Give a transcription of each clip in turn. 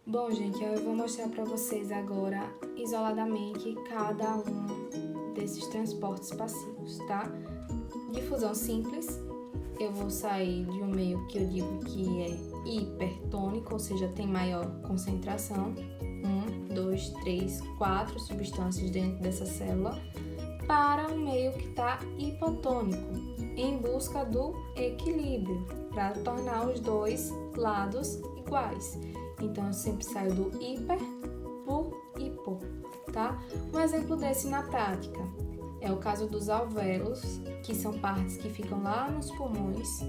Bom, gente, eu vou mostrar para vocês agora, isoladamente, cada um desses transportes passivos, tá? Difusão simples, eu vou sair de um meio que eu digo que é hipertônico, ou seja, tem maior concentração, 1, 2, 3, 4 substâncias dentro dessa célula, para um meio que está hipotônico, em busca do equilíbrio, para tornar os dois lados iguais. Então, eu sempre saio do hiper pro hipo, tá? Um exemplo desse na prática é o caso dos alvéolos, que são partes que ficam lá nos pulmões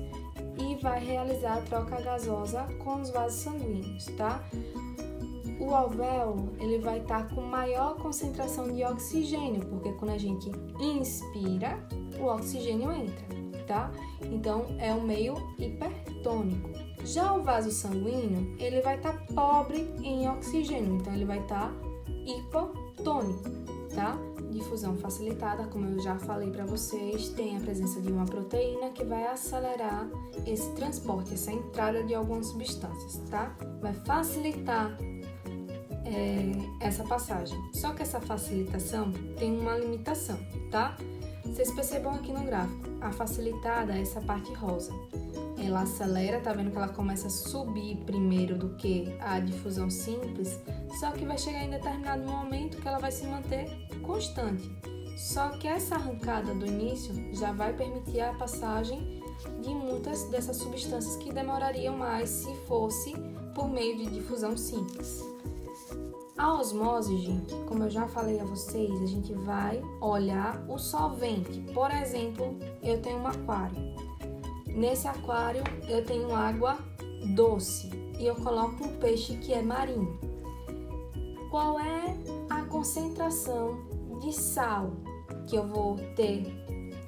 e vai realizar a troca gasosa com os vasos sanguíneos, tá? O alvéolo, ele vai estar com maior concentração de oxigênio, porque quando a gente inspira, o oxigênio entra, tá? Então, é um meio hipertônico. Já o vaso sanguíneo, ele vai estar pobre em oxigênio, então ele vai estar hipotônico, tá? Difusão facilitada, como eu já falei para vocês, tem a presença de uma proteína que vai acelerar esse transporte, essa entrada de algumas substâncias, tá? Vai facilitar essa passagem. Só que essa facilitação tem uma limitação, tá? Vocês percebam aqui no gráfico, a facilitada é essa parte rosa. Ela acelera, tá vendo que ela começa a subir primeiro do que a difusão simples, só que vai chegar em determinado momento que ela vai se manter constante. Só que essa arrancada do início já vai permitir a passagem de muitas dessas substâncias que demorariam mais se fosse por meio de difusão simples. A osmose, gente, como eu já falei a vocês, a gente vai olhar o solvente. Por exemplo, eu tenho um aquário. Nesse aquário eu tenho água doce e eu coloco um peixe que é marinho. Qual é a concentração de sal que eu vou ter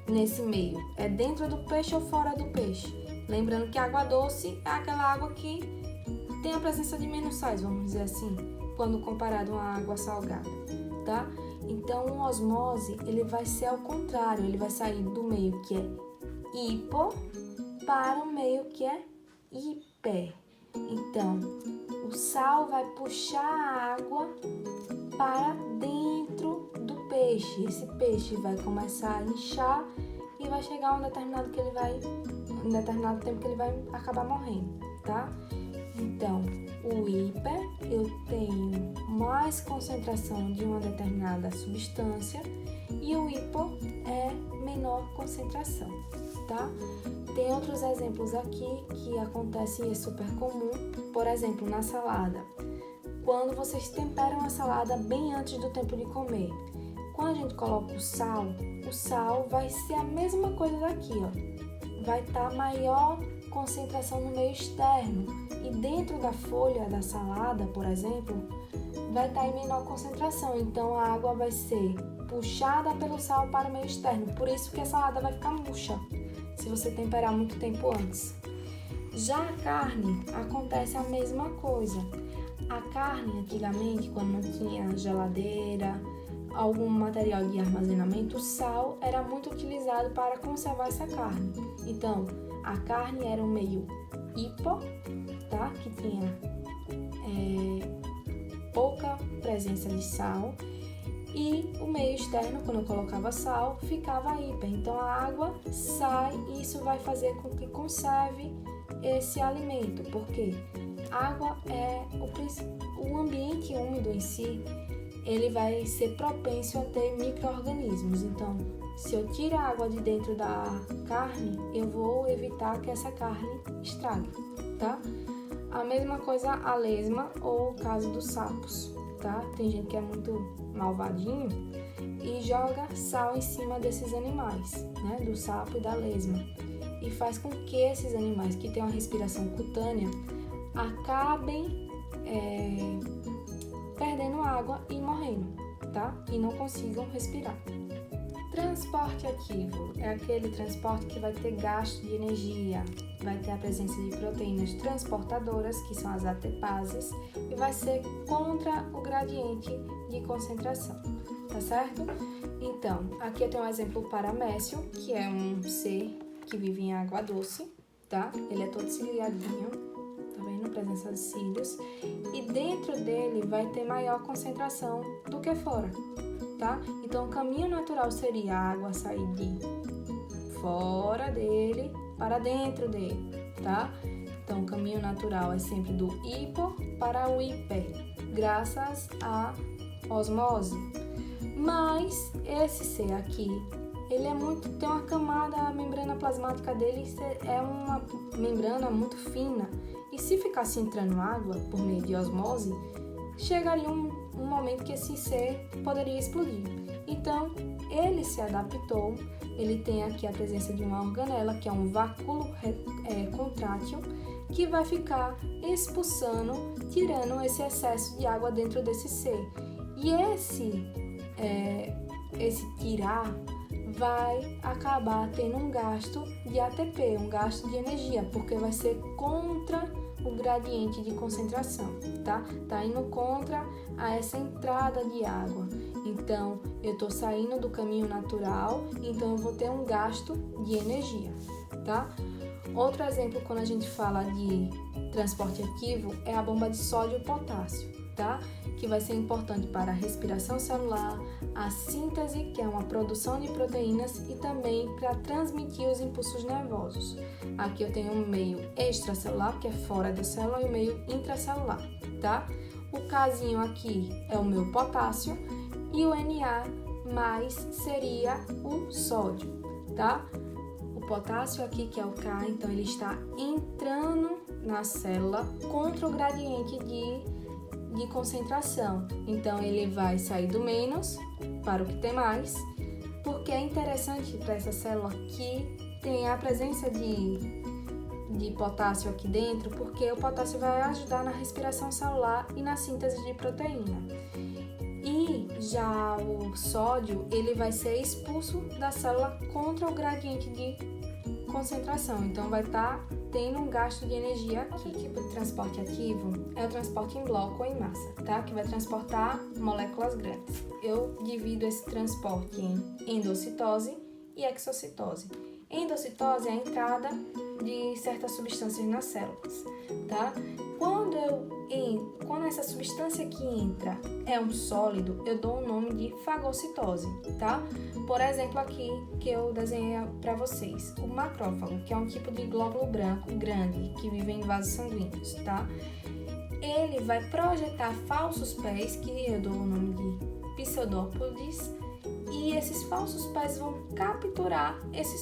nesse meio? É dentro do peixe ou fora do peixe? Lembrando que a água doce é aquela água que tem a presença de menos sais, vamos dizer assim, quando comparado a uma água salgada, tá? Então, o osmose, ele vai ser ao contrário, ele vai sair do meio que é hipo para o meio que é hiper. Então, o sal vai puxar a água para dentro do peixe. Esse peixe vai começar a inchar e vai chegar a um determinado tempo que ele vai acabar morrendo, tá? Então, o hiper, eu tenho mais concentração de uma determinada substância e o hipo é menor concentração, tá? Tem outros exemplos aqui que acontecem e é super comum, por exemplo, na salada. Quando vocês temperam a salada bem antes do tempo de comer, quando a gente coloca o sal vai ser a mesma coisa daqui, ó. Vai estar maior concentração no meio externo e dentro da folha da salada, por exemplo, vai estar em menor concentração. Então, a água vai ser puxada pelo sal para o meio externo. Por isso que a salada vai ficar murcha, se você temperar muito tempo antes. Já a carne, acontece a mesma coisa. A carne, antigamente, quando não tinha geladeira, algum material de armazenamento, o sal era muito utilizado para conservar essa carne. Então, a carne era um meio hipo, tá? Que tinha pouca presença de sal. E o meio externo, quando eu colocava sal, ficava hiper. Então, a água sai e isso vai fazer com que conserve esse alimento. Porque a água é o ambiente úmido em si, ele vai ser propício a ter micro-organismos. Então, se eu tiro a água de dentro da carne, eu vou evitar que essa carne estrague, tá? A mesma coisa a lesma ou o caso dos sapos, tá? Tem gente que é muito malvadinho e joga sal em cima desses animais, né? Do sapo e da lesma. E faz com que esses animais que têm uma respiração cutânea acabem perdendo água e morrendo, tá? E não consigam respirar. Transporte ativo é aquele transporte que vai ter gasto de energia, vai ter a presença de proteínas transportadoras, que são as ATPases, e vai ser contra o gradiente de concentração, tá certo? Então, aqui eu tenho um exemplo paramécio, que é um ser que vive em água doce, tá? Ele é todo ciliadinho, tá vendo? presença de cílios, e dentro dele vai ter maior concentração do que fora, tá? Então, o caminho natural seria a água sair de fora dele para dentro dele, tá? Então, o caminho natural é sempre do hipo para o hiper, graças à osmose. Mas esse C aqui, ele tem uma camada, a membrana plasmática dele é uma membrana muito fina. E se ficasse entrando água por meio de osmose, chegaria um momento que esse C poderia explodir. Então, ele se adaptou, ele tem aqui a presença de uma organela, que é um vacúolo contrátil, que vai ficar expulsando, tirando esse excesso de água dentro desse C. E esse tirar vai acabar tendo um gasto de ATP, um gasto de energia, porque vai ser contra o gradiente de concentração, tá? Tá indo contra essa entrada de água. Então, eu tô saindo do caminho natural, então eu vou ter um gasto de energia, tá? Outro exemplo, quando a gente fala de transporte ativo, é a bomba de sódio e potássio, tá? Que vai ser importante para a respiração celular, a síntese, que é uma produção de proteínas, e também para transmitir os impulsos nervosos. Aqui eu tenho um meio extracelular, que é fora da célula, e o meio intracelular, tá? O casinho aqui é o meu potássio, e o Na mais seria o sódio, tá? O potássio aqui, que é o K, então ele está entrando na célula contra o gradiente de concentração. Então, ele vai sair do menos para o que tem mais, porque é interessante para essa célula que tem a presença de potássio aqui dentro, porque o potássio vai ajudar na respiração celular e na síntese de proteína. E já o sódio, ele vai ser expulso da célula contra o gradiente de concentração, então vai estar tendo um gasto de energia aqui. Outro tipo de transporte ativo é o transporte em bloco ou em massa, tá? Que vai transportar moléculas grandes. Eu divido esse transporte em endocitose e exocitose. Endocitose é a entrada de certas substâncias nas células, tá? Quando essa substância que entra é um sólido, eu dou o nome de fagocitose, tá? Por exemplo, aqui que eu desenhei para vocês, o macrófago, que é um tipo de glóbulo branco grande que vive em vasos sanguíneos, tá? Ele vai projetar falsos pés, que eu dou o nome de pseudópodes, e esses falsos pés vão capturar esse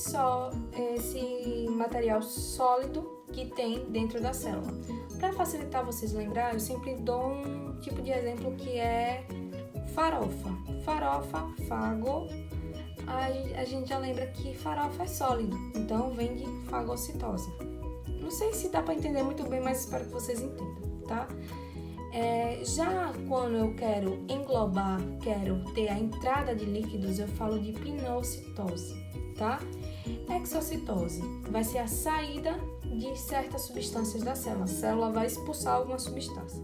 material sólido que tem dentro da célula. Para facilitar vocês lembrarem, eu sempre dou um tipo de exemplo que é farofa. Farofa, fago, a gente já lembra que farofa é sólido, então vem de fagocitose. Não sei se dá para entender muito bem, mas espero que vocês entendam, tá? Já quando eu quero englobar, quero ter a entrada de líquidos, eu falo de pinocitose, tá? Exocitose vai ser a saída de certas substâncias da célula. A célula vai expulsar alguma substância.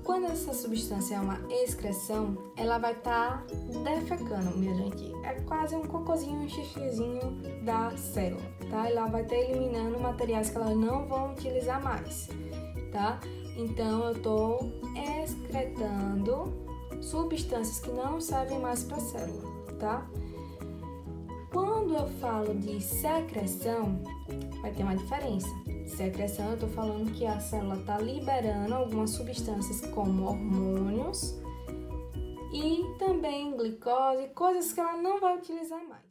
Quando essa substância é uma excreção, ela vai estar defecando, minha gente. É quase um cocôzinho, um xixizinho da célula, tá? Ela vai estar eliminando materiais que ela não vão utilizar mais, tá? Então, eu estou excretando substâncias que não servem mais para a célula, tá? Quando eu falo de secreção, vai ter uma diferença. Secreção, eu estou falando que a célula está liberando algumas substâncias como hormônios e também glicose, coisas que ela não vai utilizar mais.